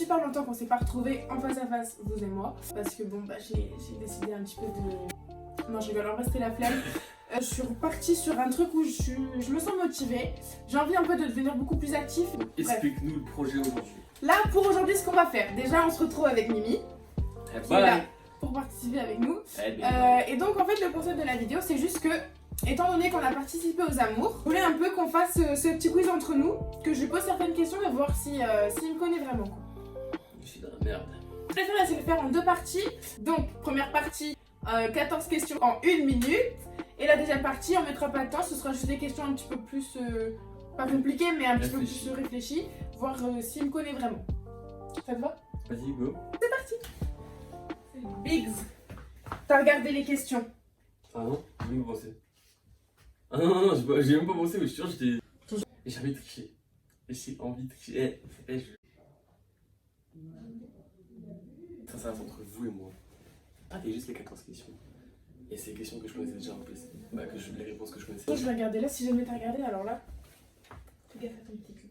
super longtemps qu'on s'est pas retrouvés en face à face, vous et moi. Parce que bon, bah j'ai décidé un petit peu de... Non, je rigole, en vrai c'était la flemme. Je suis repartie sur un truc où je me sens motivée. J'ai envie un peu de devenir beaucoup plus actif. Explique-nous le projet aujourd'hui. Là, pour aujourd'hui, ce qu'on va faire, déjà on se retrouve avec Mimi. Qui est là pour participer avec nous. Et donc en fait le concept de la vidéo c'est juste que, étant donné qu'on a participé aux amours, je voulais un peu qu'on fasse ce petit quiz entre nous, que je lui pose certaines questions et voir s'il me connaît vraiment. Je suis dans la merde. Je préfère essayer de le faire en 2 parties. Donc première partie, 14 questions en 1 minute. Et la deuxième partie, on mettra pas de temps, ce sera juste des questions un petit peu plus, pas compliquées mais un petit peu plus réfléchies, voir s'il me connaît vraiment. Ça te va? Vas-y, go. C'est parti. Biggs, t'as regardé les questions? Ah non, j'ai même pas bossé. Ah non, j'ai même pas bossé, mais je suis sûr, j'étais. J'ai envie de tricher. J'ai envie de tricher. Ça reste entre vous et moi. Et juste les 14 questions. Et c'est les questions que je connaissais déjà en plus. Bah, les réponses que je connaissais. Bon, je vais regarder là, si jamais t'as regardé, alors là. Fais gaffe à ton petit cul.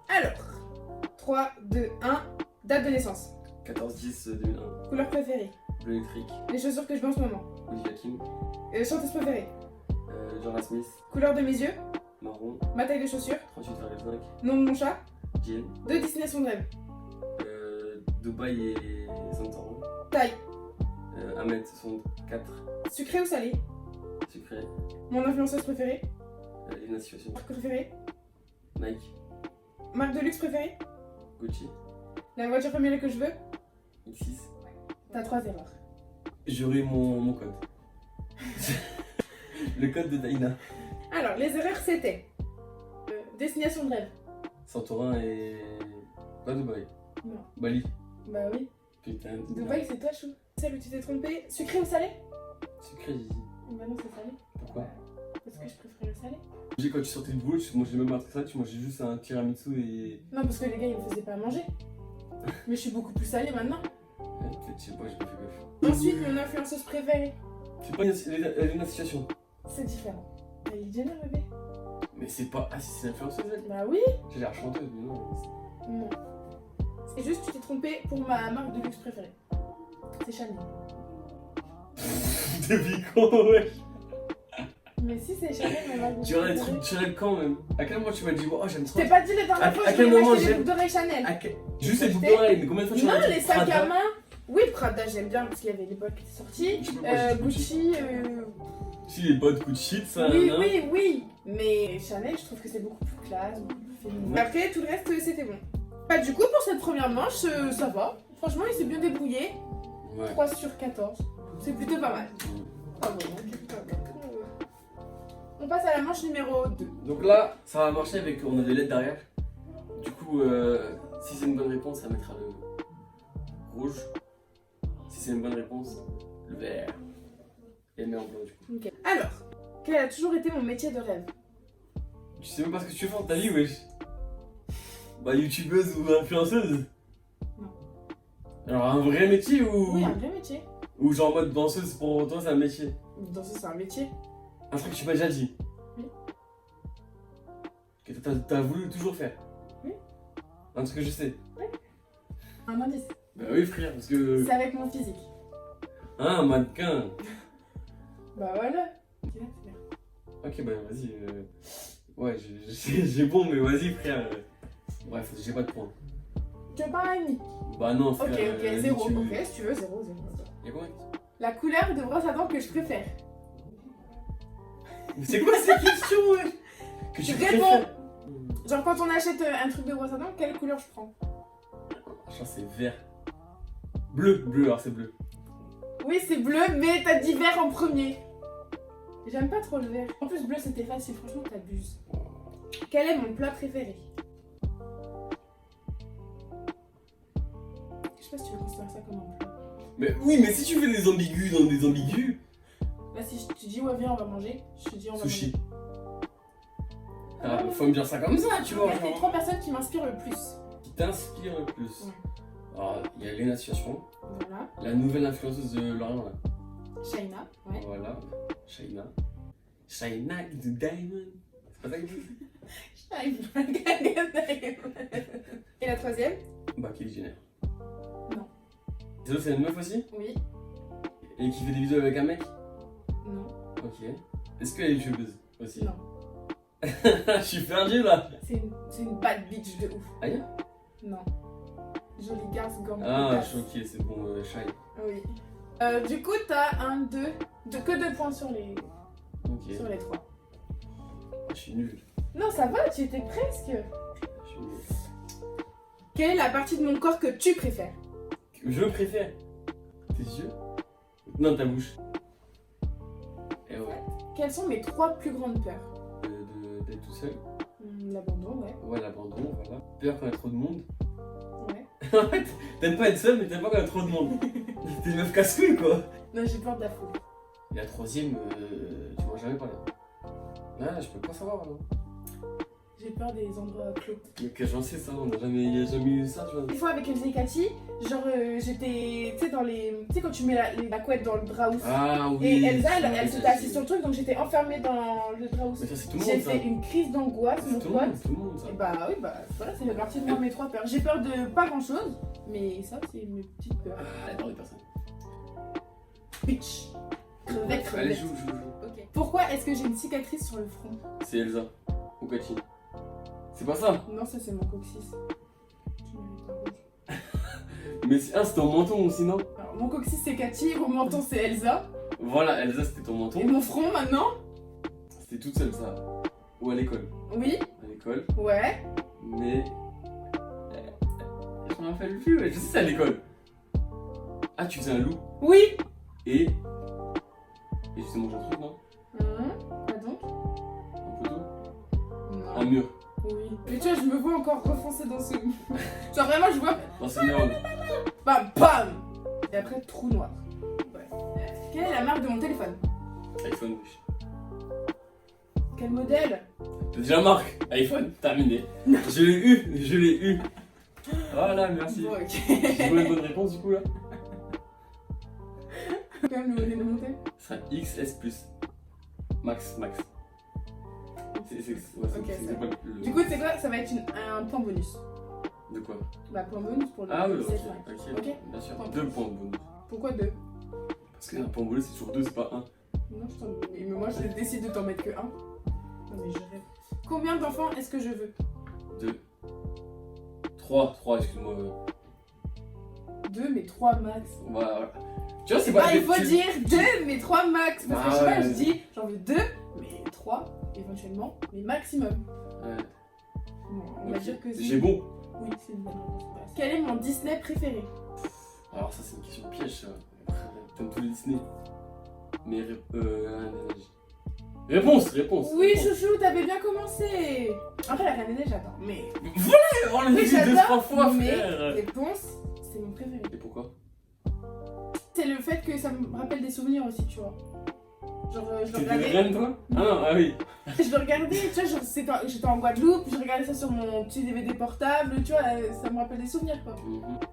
Alors, 3, 2, 1, date de naissance. 14-10-2001. Couleur préférée. Bleu électrique. Les chaussures que je mets en ce moment. Olivia Kim. Chanteuse préférée. Jordan Smith. Couleur de mes yeux. Marron. Ma taille de chaussures. 38,5. Nom de mon chat. Jean. 2 destinations de rêve. Dubaï et Santorin. Taille. 1m64. Sucré ou salé. Sucré. Mon influenceuse préférée. Lina Situation. Marque préférée. Nike. Marque de luxe préférée. Gucci. La voiture familiale que je veux. X6. T'as 3 erreurs. J'aurai mon code. Le code de Daina. Alors, les erreurs c'était destination de rêve. Santorin et. Pas Dubaï. Non. Bali. Bah oui. Putain. Dubaï c'est toi chou. Celle où tu t'es trompé. Sucré ou salé? Sucré, j'ai dit. Bah non, c'est salé. Pourquoi? Parce que je préfère le salé. Quand tu sortais de boulot, tu mangeais même un truc ça, tu mangeais juste un tiramisu et. Non, parce que les gars ils me faisaient pas à manger. Mais je suis beaucoup plus salée maintenant. Ouais, peut-être, je sais pas, j'ai pas fait gaffe. Ensuite, mon influenceuse préférée. C'est pas une situation. C'est différent. Kylie Jenner, bébé. Mais c'est pas. Ah, si c'est une influenceuse, elle. Bah oui. J'ai l'air chanteuse, mais non. Non. C'est juste, tu t'es trompé pour ma marque de luxe préférée. C'est Chanel. Depuis quand, ouais? Mais si, c'est Chanel, ma marque de luxe Tu regardes les préférée. trucs de Chanel quand même? À quel moment tu m'as dit, oh, j'aime trop? Je t'ai pas dit les dernières fois, à je quel voulais moment m'acheter des j'aime- boucles d'oreilles Chanel. Juste les boucles d'oreilles, mais combien de fois tu Non, m'as dit les sacs à Prada? main. Oui, Prada, j'aime bien parce qu'il y avait les bottes qui étaient sorties. Je sais pas pourquoi j'ai dit Gucci. Si, les bottes Gucci, ça. Oui, nan. oui, oui. Mais Chanel, je trouve que c'est beaucoup plus classe, beaucoup plus féminin. Ouais. Après, tout le reste, c'était bon. Bah, du coup, pour cette première manche, ça va. Franchement, il s'est bien débrouillé. Ouais. 3 sur 14. C'est plutôt pas mal. Ah bon, on passe à la manche numéro 2. Donc là, ça va marcher avec. On a des lettres derrière. Du coup, si c'est une bonne réponse, ça mettra le rouge. Si c'est une bonne réponse, le vert. Et le met en blanc du coup. Ok. Alors, quel a toujours été mon métier de rêve? Tu sais même pas ce que tu fais dans ta vie, wesh. Bah, youtubeuse ou influenceuse? Non. Alors, un vrai métier ou. Oui, un vrai métier. Ou genre en mode danseuse pour toi, c'est un métier? Danser, c'est un métier. Un truc que tu m'as déjà dit? Oui. Que t'as voulu toujours faire? Oui. Un truc que je sais? Un indice. Bah oui, frère, parce que. C'est avec mon physique. Ah, un mannequin! Bah voilà. C'est là, c'est là. Ok, bah vas-y. Ouais, j'ai bon, mais vas-y, frère. Bref, j'ai pas de points. Tu veux pas un demi? Bah non, Ok, frère. ok, vas-y, 0. tu- Ok, si tu veux, 0, 0. Y'a combien? La couleur de brosse à dents que je préfère. Mais c'est quoi ces questions, ouais? Que tu Tu préfères? réponds. Genre quand on achète un truc de brosse à dents, quelle couleur je prends? Je pense que c'est vert. Bleu, alors c'est bleu. Oui, c'est bleu, mais t'as dit vert en premier. J'aime pas trop le vert. En plus, bleu c'était facile, franchement, t'abuses. Quel est mon plat préféré? Je sais pas si tu veux considérer ça comme un plat. Mais oui, mais si tu fais des ambigus dans des ambigus. Là, si je te dis ouais, viens, on va manger, je te dis on va Sushi. manger. Ah, faut me dire ça comme ça, tu vois. Quelles sont les genre. 3 personnes qui m'inspirent le plus? Qui t'inspire le plus? Ouais. Alors, il y a Lena Situation, Voilà. la nouvelle influenceuse de Lorient là. Shaina, ouais. Voilà. Shaina. Shaina the Diamond. C'est pas ça que je dis? Et la troisième? Bah, Kylie Jenner. Non. C'est une meuf aussi? Oui. Et qui fait des vidéos avec un mec? Non. Ok. Est-ce qu'elle est youtubeuse aussi? Non. Je suis perdu là. C'est une bad bitch de ouf. Aïe. Non. Jolie garce, gomme. Ah, choqué, c'est bon, shy. Oui. Du coup, t'as que 2 points sur les, sur les 3. Je suis nul. Non, ça va, tu étais presque. Je suis nul. Quelle est la partie de mon corps que tu préfères? Que je préfère? Tes yeux? Non, ta bouche. Et ouais. Quelles sont mes 3 plus grandes peurs? D'être tout seul. L'abandon, ouais. Ouais, l'abandon, voilà. Peur quand il y a trop de monde. Ouais. En fait, t'aimes pas être seul, mais t'aimes pas quand il y a trop de monde. T'es une meuf casse-couille, quoi. Non, j'ai peur de la foule. Et la troisième, tu m'as jamais parlé. Ah, je peux pas savoir, alors. J'ai peur des endroits clos. Donc j'en sais ça, on a jamais eu ça, tu vois. Une fois avec Elsa et Cathy, genre j'étais, tu sais, dans les. Tu sais, quand tu mets la couette dans le draus. Ah oui. Et Elsa, elle s'était assise sur le truc, donc j'étais enfermée dans le draus. Mais ça, c'est tout le monde, J'ai ça. fait une crise d'angoisse, mon C'est pote. tout le monde, ça. Et bah oui, bah voilà, c'est la partie de moi, mes 3 peurs. J'ai peur de pas grand chose, mais ça, c'est mes petites peurs. Ah, la peur des personnes. Bitch. Crevette, Allez, crevette. joue. Ok. Pourquoi est-ce que j'ai une cicatrice sur le front? C'est Elsa. Ou Cathy. C'est pas ça. Non, ça, c'est mon coccyx. Tu mérites un rouge. Mais c'est ton menton aussi, non? Alors, mon coccyx, c'est Cathy, mon menton, c'est Elsa. Voilà, Elsa, c'était ton menton. Et mon front, maintenant? C'était toute seule, ça. Ou à l'école. Oui. À l'école. Ouais. Mais. Je m'en rappelle plus, ouais. Je sais, c'est à l'école. Ah, tu faisais un loup. Oui. Et tu t'es mangé un truc, non? Quoi donc? Un poteau? Non. Un mur. Oui. Mais tu vois, je me vois encore refoncer dans ce. Genre vraiment, je vois. Dans ce mur. Bam, bam. Et après, trou noir. Ouais. Quelle est la marque de mon téléphone? iPhone, wesh. Quel modèle? T'as déjà marque iPhone, terminé. Je l'ai eu. Voilà, merci. Bon, ok. J'ai trouvé une bonne réponse du coup là. Quand même le modèle de mon téléphone. Ce sera XS+. Max. C'est pas le. Du coup, c'est quoi? Ça va être un point bonus. De quoi? Bah, point bonus pour le. Ah oui, XS, ok, Ok. bien sûr. Point 2 points de bonus. Pourquoi 2? Parce qu'un point bonus c'est toujours 2, c'est pas 1. Non, je t'en. Mais moi, je décide de t'en mettre que 1. Non, mais je rêve. Combien d'enfants est-ce que je veux? 2. 3, excuse-moi. 2, mais 3 max. Voilà. Tu vois, c'est Bah, pas. il faut dire 2, mais 3 max. Parce que Ah, je sais pas, ouais. je dis j'en veux 2, mais 3 éventuellement, mais maximum. Ouais. Bon, on va Ok. dire que c'est. J'ai bon. Oui, c'est une bonne réponse. Quel est mon Disney préféré? Alors, ça, c'est une question piège, ça. Comme tous les Disney. Mais. Réponse. Oui, chouchou, t'avais bien commencé. Après, la Reine des Neiges, j'attends. Mais. On l'a dit j'adore, 2-3 fois, mais frère. réponse, c'est mon préféré. Et pourquoi? C'est le fait que ça me rappelle des souvenirs aussi, tu vois. Genre, je le T'étais regardais. reine, toi? Ah non, ah oui. Je le regardais, tu vois, genre, j'étais en Guadeloupe, je regardais ça sur mon petit DVD portable, tu vois, ça me rappelle des souvenirs, quoi.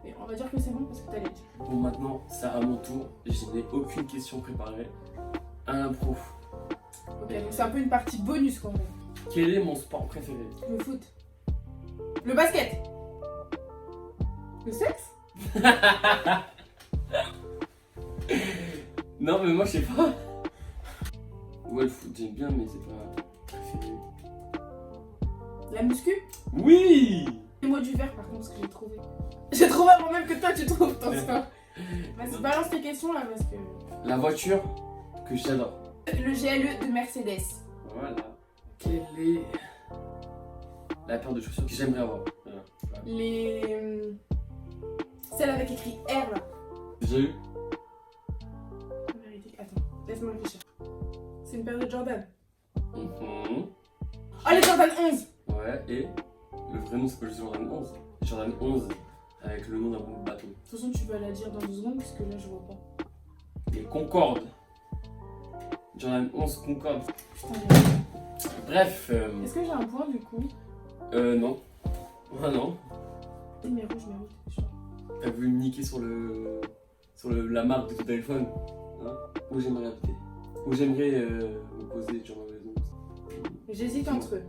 Et on va dire que c'est bon parce que t'as les dire. Bon, maintenant, c'est à mon tour. Je n'ai aucune question préparée. Un impro. Ok, donc c'est un peu une partie bonus quand même. Quel est mon sport préféré? Le foot. Le basket. Le sexe. Non, mais moi, je sais pas. Ouais, le foot, j'aime bien, mais c'est pas préféré. La muscu. Oui! Les mots du verre, par contre, ce que j'ai trouvé. J'ai trouvé avant même que toi, tu trouves ton sport. Vas-y, balance tes questions là parce que. La voiture que j'adore. Le GLE de Mercedes. Voilà. Quelle est la paire de chaussures que j'aimerais avoir? Voilà. Les. Celle avec écrit R là. J'ai eu. Véridique. Attends, laisse-moi réfléchir. C'est une paire de Jordan. Mhm. Oh, les Jordan 11. Ouais, et le vrai nom c'est pas Jordan 11. Jordan 11 avec le nom d'un bon bateau. De toute façon, tu vas la dire dans 2 secondes parce que là, je vois pas. Les Concorde. Jordan 11 Concorde. Putain, j'ai. Bref. Est-ce que j'ai un point du coup? Non. Ah non. Mais rouge, je crois. T'as voulu me niquer sur la marque de ton téléphone, hein? Où j'aimerais habiter? Où j'aimerais me poser sur ma maison? J'hésite entre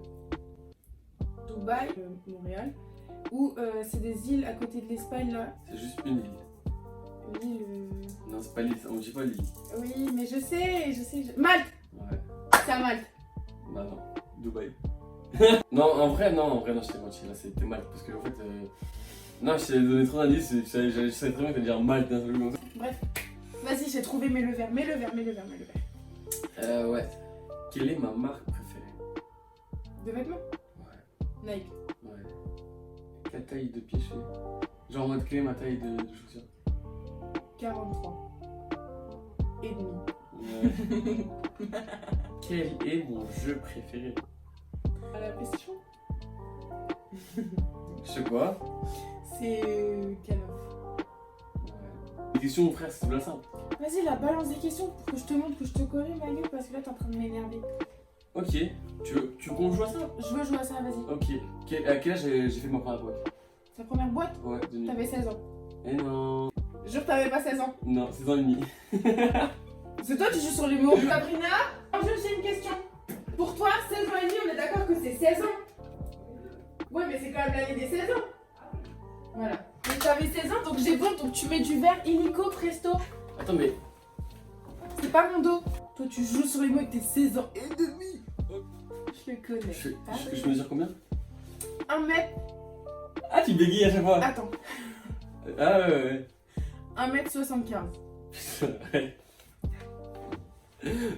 Dubaï, Montréal, Ou c'est des îles à côté de l'Espagne là. C'est juste une île. Une île. Non, c'est pas l'île, on dit pas l'île. Oui, mais je sais. Malte. Ouais. C'est à Malte. Bah non, Dubaï. non, en vrai, je t'ai menti, là, c'était Malte. Parce que en fait, non, je t'ai donné trop d'indices, je savais très bien que t'allais dire Malte d'un seul coup. Bref, vas-y, j'ai trouvé, mets le verre. Ouais. Quelle est ma marque préférée? De vêtements? Ouais. Nike. Ouais. Quelle taille de pied je fais? Genre en mode, quelle est ma taille de chaussures? 43. Et demi. Ouais. Quel est mon jeu préféré? À la PlayStation? Je sais quoi? C'est Call of. Ouais. Les questions, mon frère, c'est tout la simple. Vas-y, la balance des questions pour que je te montre que je te connais, ma gueule, parce que là t'es en train de m'énerver. Ok. Tu veux qu'on joue à ça? Je veux jouer à ça, vas-y. Ok. À quel âge j'ai fait ma première boîte? Ta première boîte? Ouais, de nuit. T'avais 16 ans. Eh non. Jure que t'avais pas 16 ans. Non, 16 ans et demi. C'est toi, tu joues sur les mots. Sabrina, j'ai une question. Pour toi, 16 ans et demi, on est d'accord que c'est 16 ans? Ouais, mais c'est quand même l'année des 16 ans. Voilà. Donc t'avais 16 ans, donc j'ai bon, donc tu mets du verre illico presto. Attends, mais. C'est pas mon dos. Toi, tu joues sur les mots avec tes 16 ans et demi. Je le connais. Je mesure combien? 1 mètre. Ah, tu bégayes à chaque fois. Attends. Ah ouais. 1m75. Ouais.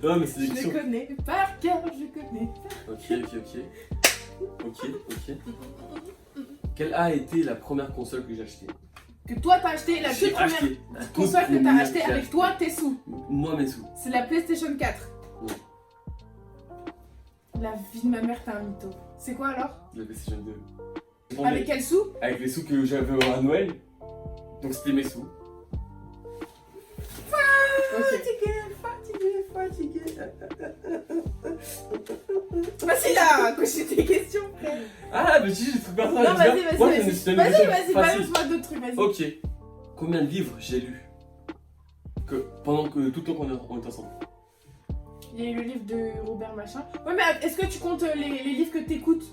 Non, mais c'est des Je questions. le connais par cœur, je connais. Ok. Quelle a été la première console que j'ai achetée? Que toi t'as acheté la toute première console que t'as acheté avec toi tes sous. Moi mes sous. C'est la PlayStation 4. Non. La vie de ma mère, t'es un mytho. C'est quoi alors? La PlayStation 2. Avec quel sous? Avec les sous que j'avais à Noël. Donc c'était mes sous. Fatigué. Vas-y là, cocher tes questions, frère. Ah, mais si j'ai trop personne. Non, vas-y, balance-moi d'autres trucs, vas-y. Ok. Combien de livres j'ai lu pendant que tout le temps qu'on est ensemble? Il y a eu le livre de Robert Machin. Ouais, mais est-ce que tu comptes les livres que t'écoutes?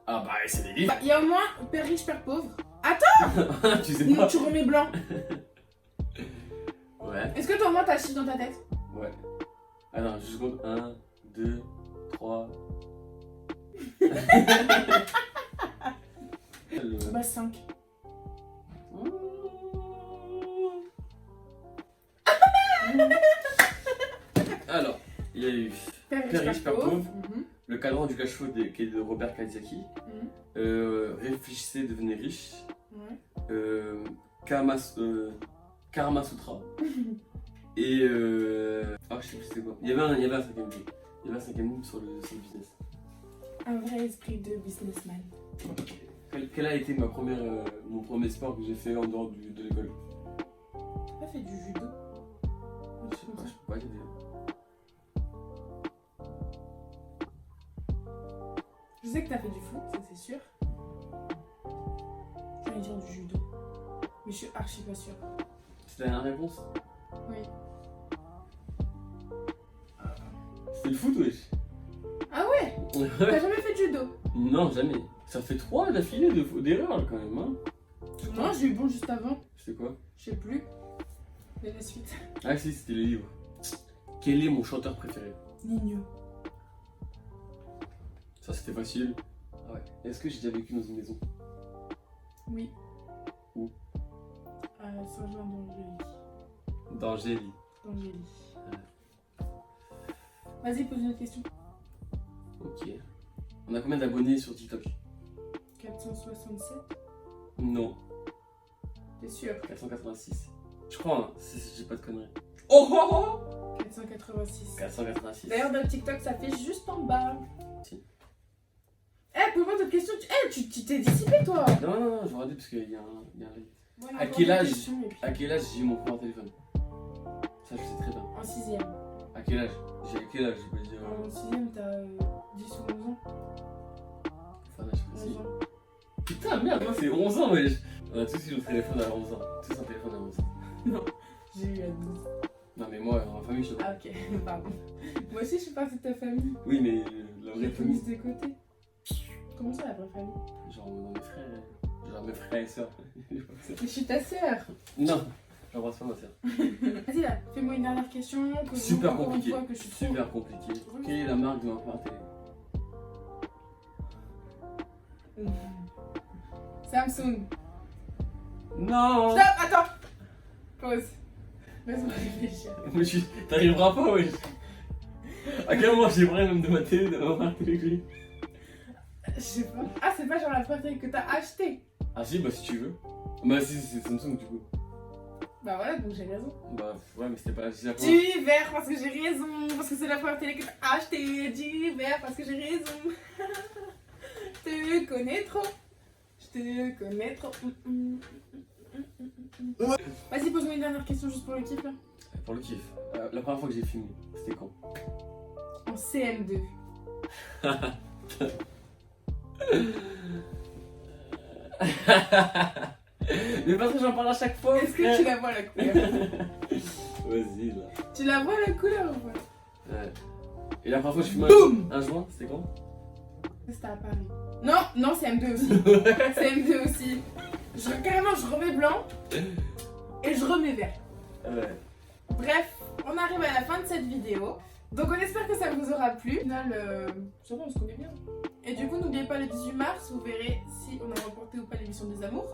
Ah bah c'est des livres. Il y a au moins Père riche, Père pauvre. Attends. Tu sais pas. Non, tu remets blanc. Ouais. Est-ce que toi au moins t'as chiffre dans ta tête? Ouais. Ah non, je compte 1, 2, 3. Bah 5. Alors, il y a eu Père riche, Père pauvre, Mhm. Le cadran du cachot qui est de Robert Kiyosaki, Réfléchissez, devenez riche, Ouais. Karma Sutra, et ah je sais plus c'était quoi. Il y avait un cinquième livre. Il y avait un cinquième livre sur le business. Un vrai esprit de businessman. Quel a été mon premier sport que j'ai fait en dehors de l'école? T'as pas fait du judo? Je sais pas, je peux pas t'aider. Je sais que t'as fait du foot, ça c'est sûr. J'allais dire du judo. Mais je suis archi pas sûre. C'est la dernière réponse? Oui. C'était le foot, wesh. Ah ouais? T'as jamais fait de judo? Non, jamais. Ça fait 3 d'affilée d'erreurs quand même, hein. Non, j'ai eu bon juste avant. C'est quoi? Je sais plus. Mais la suite. Ah si, c'était les livres. Quel est mon chanteur préféré? Nino. Ça c'était facile. Ah ouais. Est-ce que j'ai déjà vécu dans une maison? Oui. Où? À Saint-Jean-d'Angély. D'Angély. D'Angély. Vas-y, pose une autre question. Ok. On a combien d'abonnés sur TikTok? 467. Non. T'es sûr? 486. Je crois, hein, si j'ai pas de conneries. Oh oh oh 486. 486. D'ailleurs, dans le TikTok, ça fait juste en bas. Si. Pose-moi d'autres questions. Tu t'es dissipé, toi. Non, je regardais parce qu'il y a un rythme. Voilà, À encore quel des âge questions, et puis- À quel âge j'ai eu mon premier téléphone? Ça, je sais très bien. En 6ème. À quel âge? J'ai à quel âge? Je peux dire. En 6ème, t'as 10 ou 11 ans. Enfin, âge précis. 11 ans. Putain, merde, moi c'est 11 ans, wesh. On a tous eu notre téléphone à 11 ans. Tous un téléphone à 11 ans. Non, j'ai eu à 12. Non, mais moi, dans ma famille, je sais pas. Ah, ok, pardon. Moi aussi, je suis partie de ta famille. Oui, mais la vraie J'ai famille. mise de côté. Comment ça, la vraie famille? Genre, dans mes frères. genre mes frères et sœurs. Je suis ta sœur. Non, j'embrasse pas ma sœur. Vas-y là, fais-moi une dernière question. Que Super encore compliqué. Une fois, que je suis trop... Super compliqué. Quelle est la marque de ma première télé? Samsung. Non. Stop, attends. Pause. Laisse-moi réfléchir. Mais t'arriveras pas, wesh. À quel moment j'ai vrai même de ma télé, de ma première télé que j'ai? Je sais pas. Ah, c'est pas genre la première télé que t'as acheté. Ah si, bah si tu veux. Bah si, c'est Samsung du coup. Bah voilà, donc j'ai raison. Bah ouais, mais c'était pas la première. Du vert parce que j'ai raison. Parce que c'est la première télé que t'as acheté. Du vert parce que j'ai raison. Je te connais trop. Je te connais trop. Vas-y, pose-moi une dernière question juste pour le kiff là. Pour le kiff. La première fois que j'ai filmé, c'était quand? En CM2. Mais parce que j'en parle à chaque fois. Est-ce que tu la vois la couleur? Vas-y là. Tu la vois la couleur ou pas? Ouais. Et la première fois que je filmais un joint, c'était quand? C'était à Paris. Non, non, CM2 aussi. CM2 aussi. Carrément, je remets blanc et je remets vert. Ouais. Bref, on arrive à la fin de cette vidéo. Donc on espère que ça vous aura plu. Au final, ça va, on se connaît bien. Et du coup, n'oubliez pas le 18 mars, vous verrez si on a remporté ou pas l'émission des amours.